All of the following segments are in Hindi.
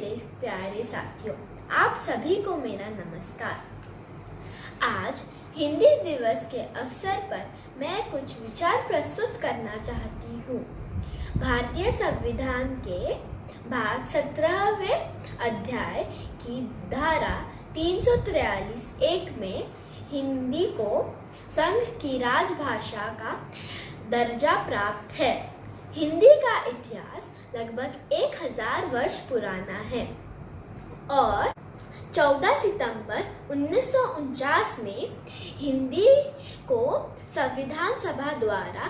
मेरे प्यारे साथियों, आप सभी को मेरा नमस्कार। आज हिंदी दिवस के अवसर पर मैं कुछ विचार प्रस्तुत करना चाहती हूँ। भारतीय संविधान के भाग 17वें अध्याय की धारा 343(1) में हिंदी को संघ की राजभाषा का दर्जा प्राप्त है। हिंदी का इतिहास लगभग 1000 वर्ष पुराना है और 14 सितंबर 1949 में हिंदी को संविधान सभा द्वारा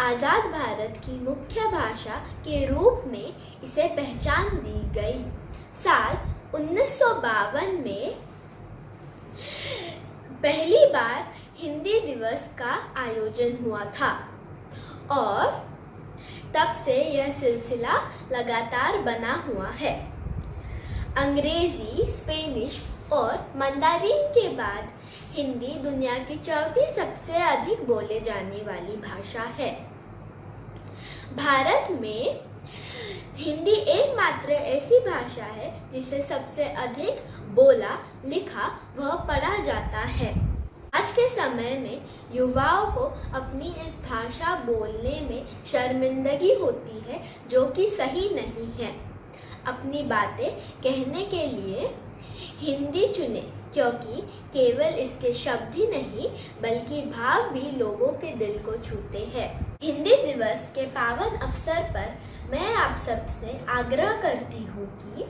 आजाद भारत की मुख्य भाषा के रूप में इसे पहचान दी गई। साल 1952 में पहली बार हिंदी दिवस का आयोजन हुआ था और तब से यह सिलसिला लगातार बना हुआ है। अंग्रेजी, स्पेनिश और मंदारिन के बाद हिंदी दुनिया की चौथी सबसे अधिक बोले जाने वाली भाषा है। भारत में हिंदी एकमात्र ऐसी भाषा है जिसे सबसे अधिक बोला, लिखा व पढ़ा जाता है। आज के समय में युवाओं को अपनी इस भाषा बोलने में शर्मिंदगी होती है, जो कि सही नहीं है। अपनी बातें कहने के लिए हिंदी चुने, क्योंकि केवल इसके शब्द ही नहीं बल्कि भाव भी लोगों के दिल को छूते हैं। हिंदी दिवस के पावन अवसर पर मैं आप सबसे आग्रह करती हूँ कि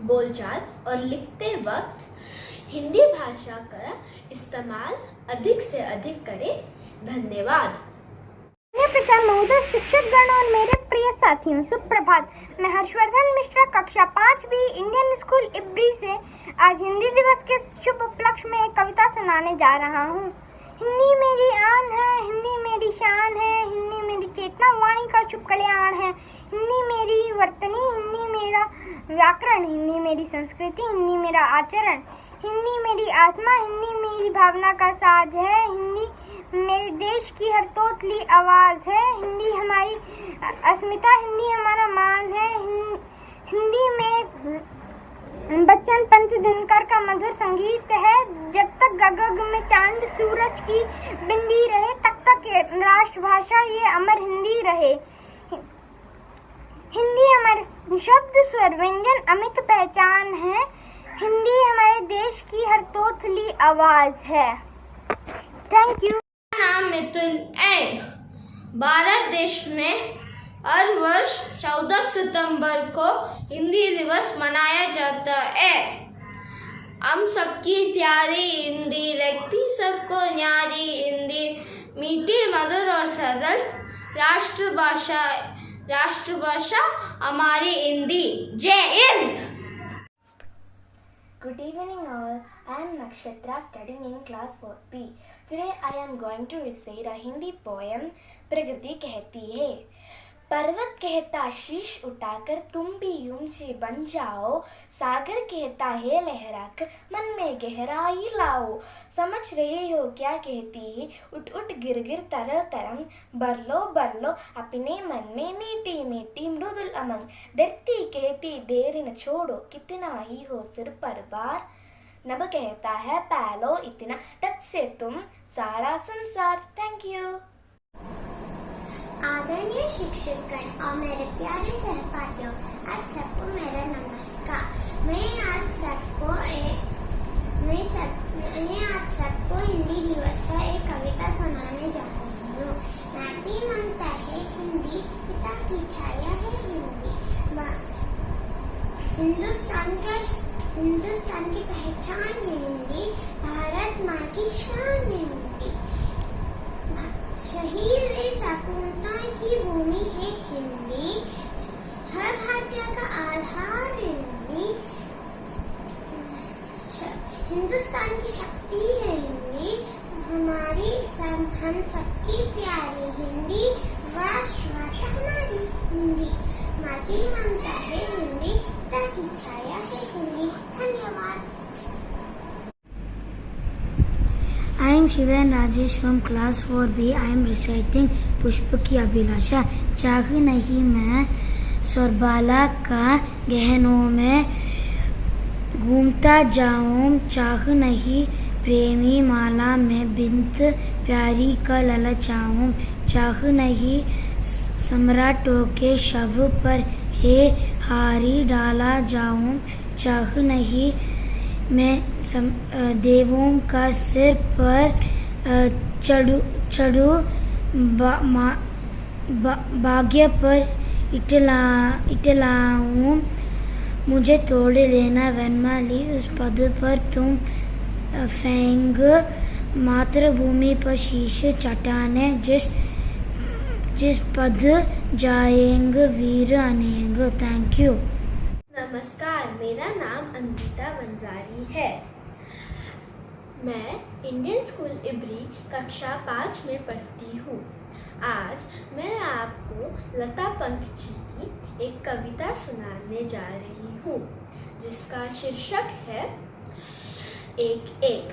बोलचाल और लिखते वक्त हिंदी भाषा का इस्तेमाल अधिक से अधिक करें। धन्यवाद। प्रचार महोदय, शिक्षकगण और मेरे प्रिय साथियों, सुप्रभात। मैं हर्षवर्धन मिश्रा, कक्षा 5B, इंडियन स्कूल इब्री से आज हिंदी दिवस के शुभ उपलक्ष्य में एक कविता सुनाने जा रहा हूँ। हिंदी मेरी आन है, हिंदी मेरी शान है, हिंदी मेरी चेतना वाणी का शुभ कल्याण है। हिंदी मेरी वर्तनी, हिंदी मेरा व्याकरण, हिंदी मेरी संस्कृति, हिंदी मेरा आचरण, हिंदी मेरी आत्मा, हिंदी मेरी भावना का साज है। हिंदी मेरे देश की हर तोतली आवाज है। हिंदी हमारी अस्मिता, हिंदी हमारा मान है। हिंदी में बच्चन पंत दिनकर का मधुर संगीत है। जब तक गगन में चांद सूरज की बिंदी रहे, तब तक राष्ट्रभाषा ये अमर हिंदी रहे। हिंदी हमारे शब्द, स्वर, व्यंजन अमित पहचान है। हिंदी हमारे देश की हर तोतली आवाज है। Thank you. नाम मिथुन एन। भारत देश में हर वर्ष 14 सितंबर को हिंदी दिवस मनाया जाता है। हम सबकी प्यारी हिंदी लगती सबको न्यारी हिंदी, मीठी, मधुर और सरल राष्ट्रभाषा हमारी हिंदी। जय Hind. Good evening all, I am Nakshatra studying in class 4B. Today I am going to recite a Hindi poem, प्रकृति कहती है। पर्वत कहता शीश उठाकर तुम भी ऊंचे बन जाओ, सागर कहता है लहराकर मन में गहराई लाओ। समझ रहे हो क्या कहती है, उठ उठ गिर गिर तरल तरंग, बर लो अपने मन में मीठी मीठी मृदुल अमंग। डरती कहती देर न छोड़ो, कितना ही हो सिर पर भार। नभ कहता है पालो इतना, टच से तुम सारा संसार। Thank you. आदरणीय शिक्षकगण और मेरे प्यारे सहपाठियों, आज सबको मेरा नमस्कार। मैं आज सबको हिंदी दिवस पर एक कविता सुनाने जा रही हूँ। माटी ममता है हिंदी, पिता की छाया है हिंदी, हिंदुस्तान की पहचान है हिंदी, भारत माँ की शान है हिंदी, शहीद सपूतों की भूमि है हिंदी, हर भारतीय का आधार हिंदी, हिंदुस्तान की शक्ति है हिंदी, हम सबकी प्यारी हिंदी, राष्ट्रभाषा हमारी हिंदी, माँ की ममता है हिंदी, पिता की छाया है हिंदी। धन्यवाद। I am Shivan Rajesh from class 4B. I am reciting पुष्प की अभिलाषा। चाह नहीं मैं सुरबाला का गहनों में घूमता जाऊं, चाह नहीं प्रेमी माला में बिंत प्यारी का ललचाऊं, चाह नहीं सम्राटों के शव पर हे हारी डाला जाऊं, चाह नहीं मैं देवों का सिर पर चढ़ू भाग्य पर इटलाऊं, मुझे तोड़ लेना वनमाली उस पद पर तुम फेंग, मातृभूमि पर शीश चटाने जिस पद जाएंगे वीर अनेक। Thank you. नमस्कार, मेरा नाम अंकिता वंजारी है। मैं इंडियन स्कूल इब्री कक्षा 5 में पढ़ती हूँ। आज मैं आपको लता पंख जी की एक कविता सुनाने जा रही हूँ, जिसका शीर्षक है एक एक।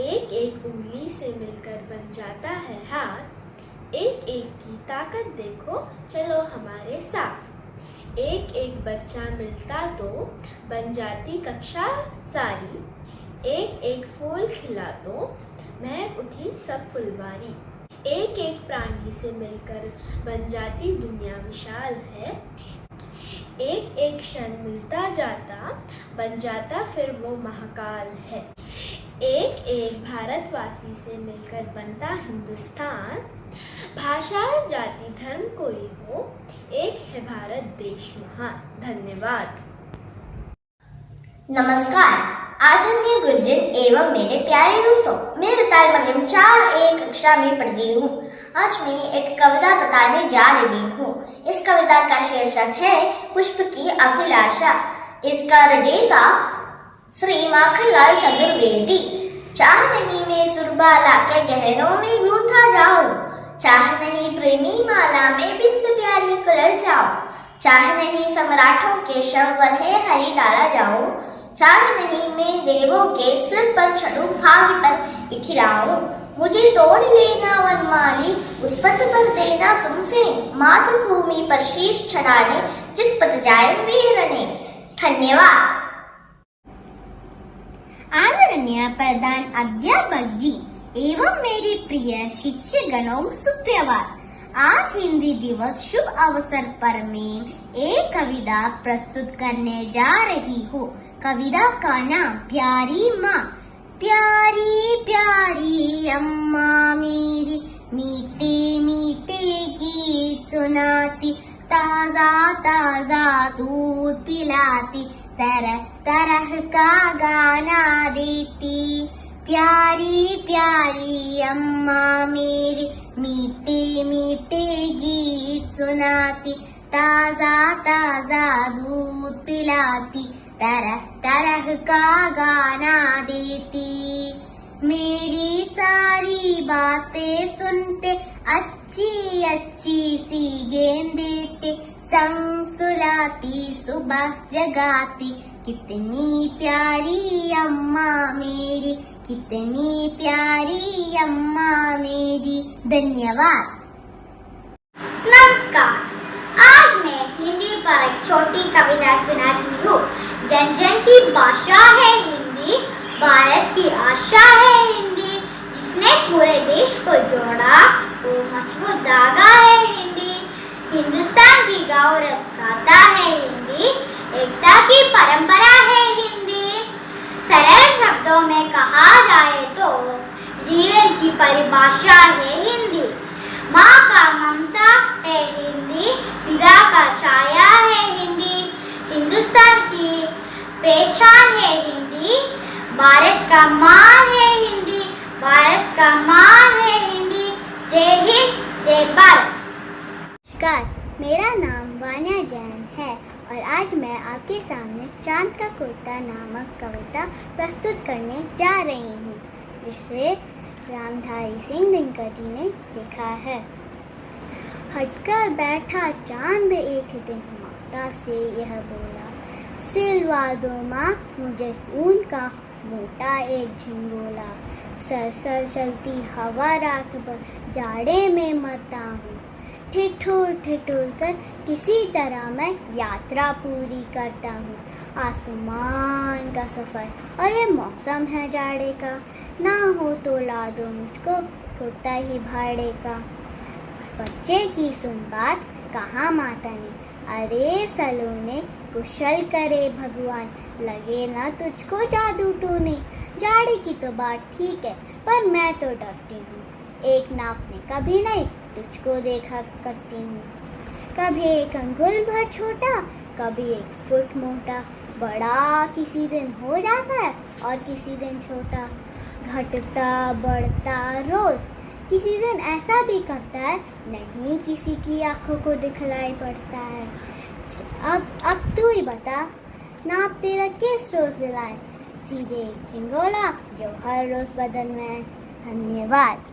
एक एक उंगली से मिलकर बन जाता है हाथ, एक एक की ताकत देखो चलो हमारे साथ। एक एक बच्चा मिलता तो बन जाती कक्षा सारी, एक एक फूल खिला तो महक उठी सब फुलवारी। एक एक प्राणी से मिलकर बन जाती दुनिया विशाल है, एक एक क्षण मिलता जाता बन जाता फिर वो महाकाल है। एक एक भारतवासी से मिलकर बनता हिंदुस्तान, भाषा जाति धर्म कोई हो एक है भारत देश महान। धन्यवाद। नमस्कार, आदरणीय गुरुजन एवं मेरे प्यारे दोस्तों, मैं रताल मरियम 4A कक्षा में पढ़ती हूँ। आज मैं एक कविता बताने जा रही हूँ। इस कविता का शीर्षक है पुष्प की अभिलाषा। इसका रचयिता श्री माखनलाल चतुर्वेदी। चाह नहीं मैं सुरबाला के गहनों में गूंथा जाऊं, चाह नहीं प्रेमी माला में बिंद प्यारी कलर जाऊं, चाह नहीं सम्राटों के शव पर है हरी डाला जाऊं, चाह नहीं मैं देवों के सिर पर चढ़ूं भाग्य पर इठिलाऊं, मुझे तोड़ लेना वनमाली उस पथ पर देना तुम फेंक, मातृभूमि पर शीश चढ़ाने जिस पथ जाए वीर ने। धन्यवाद। आदरणीय प्रधान अध्यापक जी एवं मेरे प्रिय शिक्षक गणों सुप्रभात। आज हिंदी दिवस शुभ अवसर पर मैं एक कविता प्रस्तुत करने जा रही हूँ। कविता का नाम प्यारी माँ। प्यारी प्यारी अम्मा मेरी मीठे मीठे गीत सुनाती, ताजा ताजा दूध पिलाती, तरह तरह का गाना देती। प्यारी प्यारी अम्मा मेरी मीठे मीठे गीत सुनाती, ताजा ताजा दूध पिलाती, तरह तरह का गाना देती। मेरी सारी बातें सुनते, अच्छी अच्छी सी गेंद देते, संग सुलाती सुबह जगाती, कितनी प्यारी अम्मा मेरी, कितनी प्यारी अम्मा मेरी। धन्यवाद। नमस्कार, आज मैं हिंदी पर एक छोटी कविता सुनाती हूँ। जन जन की भाषा है हिंदी, भारत की आशा है हिंदी, जिसने पूरे देश को जोड़ा वो मजबूत धागा है हिंदी। हिंदुस्तान की गौरव गाथा है हिंदी, एकता की परंपरा है हिंदी। सरल शब्दों में कहा जाए तो जीवन की परिभाषा है हिंदी। माँ का ममता है हिंदी, पिता का छाया है हिंदी, हिंदुस्तान की पहचान है हिंदी, भारत का मान है हिंदी, भारत का मान है हिंदी। जय हिंद, जय भारत। नमस्कार, मेरा नाम वान्या जैन है और आज मैं आपके सामने चांद का कुर्ता नामक कविता प्रस्तुत करने जा रही हूँ, जिसे रामधारी सिंह दिनकर जी ने लिखा है। हटकर बैठा चांद एक दिन माता से यह बोला, सिलवा दो माँ मुझे ऊन का मोटा एक झिंगोला। सर सर चलती हवा रात भर जाड़े में मरता हूँ, ठिठुर ठिठुर कर किसी तरह मैं यात्रा पूरी करता हूँ। आसमान का सफ़र और ये मौसम है जाड़े का, ना हो तो ला दो मुझको फुटता ही भाड़े का। बच्चे की सुन बात कहाँ माता ने, अरे सलोने कुशल करे भगवान, लगे ना तुझको जादू टूने। जाड़े की तो बात ठीक है पर मैं तो डरती हूँ, एक नाप में कभी नहीं तुझको देखा करती हूँ। कभी एक अंगुल भर छोटा, कभी 1 फुट मोटा, बड़ा किसी दिन हो जाता है और किसी दिन छोटा, घटता बढ़ता रोज, किसी दिन ऐसा भी करता है नहीं किसी की आंखों को दिखलाई पड़ता है। अब तू ही बता, नाप तेरा किस रोज दिलाए, सीधे एक झिंगोला जो हर रोज बदन में है। धन्यवाद।